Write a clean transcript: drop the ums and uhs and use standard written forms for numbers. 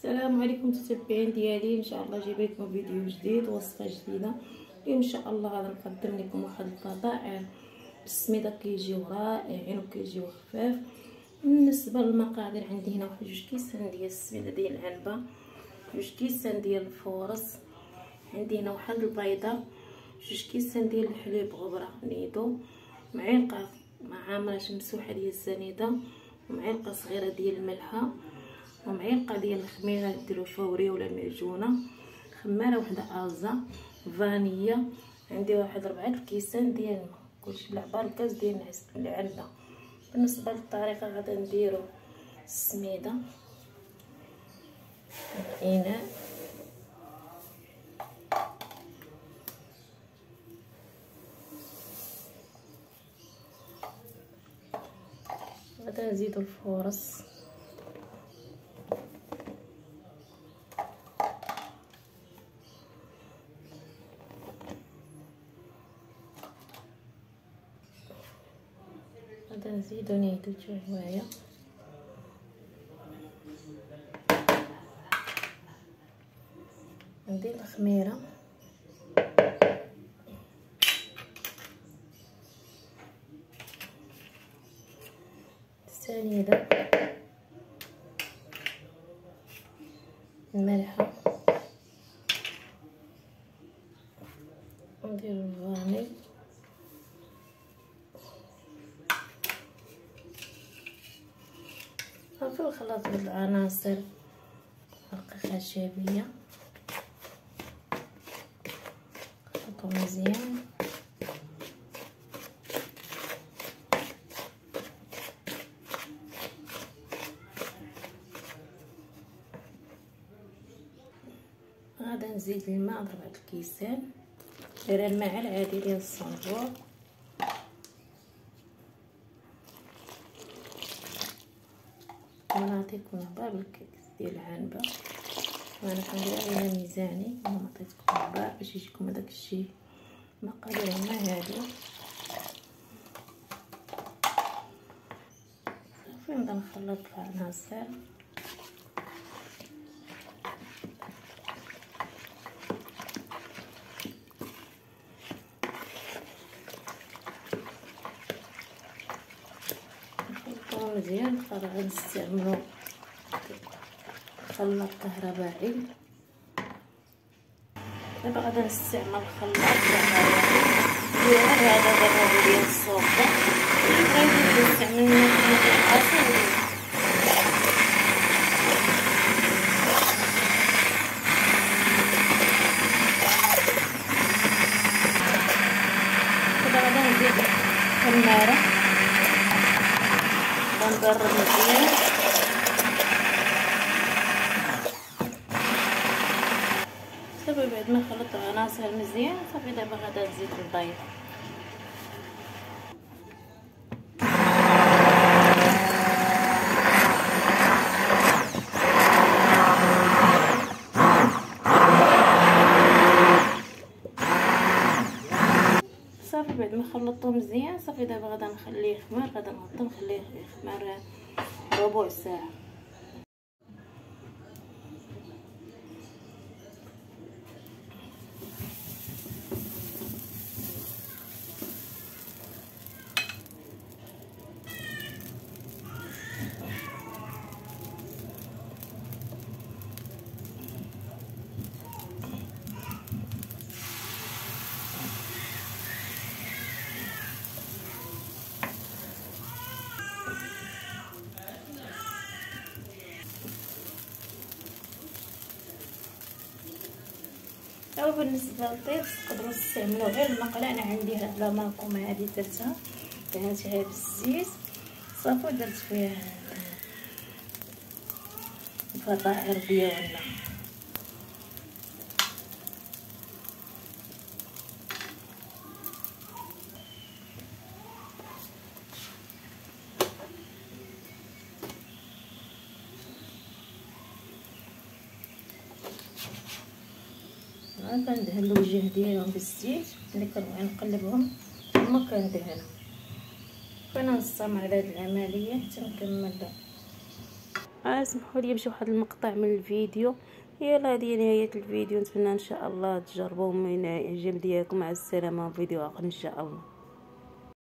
السلام عليكم متتبعين ديالي، ان شاء الله جايب لكم فيديو جديد وصفه جديده. اليوم ان شاء الله غادي نقدم لكم واحد الفطائر بالسميده كيجيو رائعين وكيجيو خفاف. بالنسبه للمقادير عندي هنا واحد 2 كيسان ديال السميده ديال العنبه، 2 كيسان ديال الفورص، عندي هنا واحد البيضه، 2 كيسان ديال الحليب غبره نيدو، معلقه عامره مسوحه ديال السنيده، ومعلقه صغيره ديال الملحه، ومعلقه ديال الخميره ديروا فوريه ولا معجونه، خماره وحده ازا، فانيليا، عندي واحد 4 كيسان ديال الماء، كلشي بالعبار كاس ديال العنبه. بالنسبه للطريقه غادي نديروا السميده الاناء، غادي نزيدوا الفورص، غادي نزيدو نيدو شويه، ندير الخميره، السنيده، الملحه، ندير الفاني، في الخلاط هاد العناصر ورقه خشبيه، نخلطو مزيان. غادا نزيد الماء 4 الكيسان، دايره الماء العادي ديال الصنبور، ونعطيكم ربع بالكيس ديال العنبه، وانا كنديرها على ميزاني، انا عطيتكم ربع باش يجيكم هذاك الشيء مقادير هما هادو. صافي نبدا نخلط العناصر، نخلطو مزيان. غنستعملو خلاط كهربائي، دابا غادي نستعمل خلاط كهربائي هذا ديال الصودا، غادي نستعمل العصير. دابا غادي نزيد الخماره، غنضرب مزيان، صافي بعد ما خلطت العناصر مزيان صافي دابا غادا نزيد البيض. صافي بعد ما خلطته مزيان صافي دابا غادا نخليه يخمر، غادا نغطي نخليه يخمر ربع ساعه. او بالنسبه للطيب تقدروا تستعملوا غير المقله، انا عندي هاد لاماكوم هادي درتها دهنتها بالزيت صافي درت فيها الفطائر ديالنا. كندهن الوجه ديالهم بالزيت، ملي كنبغي نقلبهم ثم كندهنهم. فانا نستمر على هذه العمليه حتى نكمل اسمحوا لي باش واحد المقطع من الفيديو. يلا هذه نهايه الفيديو، نتمنى ان شاء الله تجربوه من الاعجاب ديالكم. مع السلامه، فيديو اخر ان شاء الله.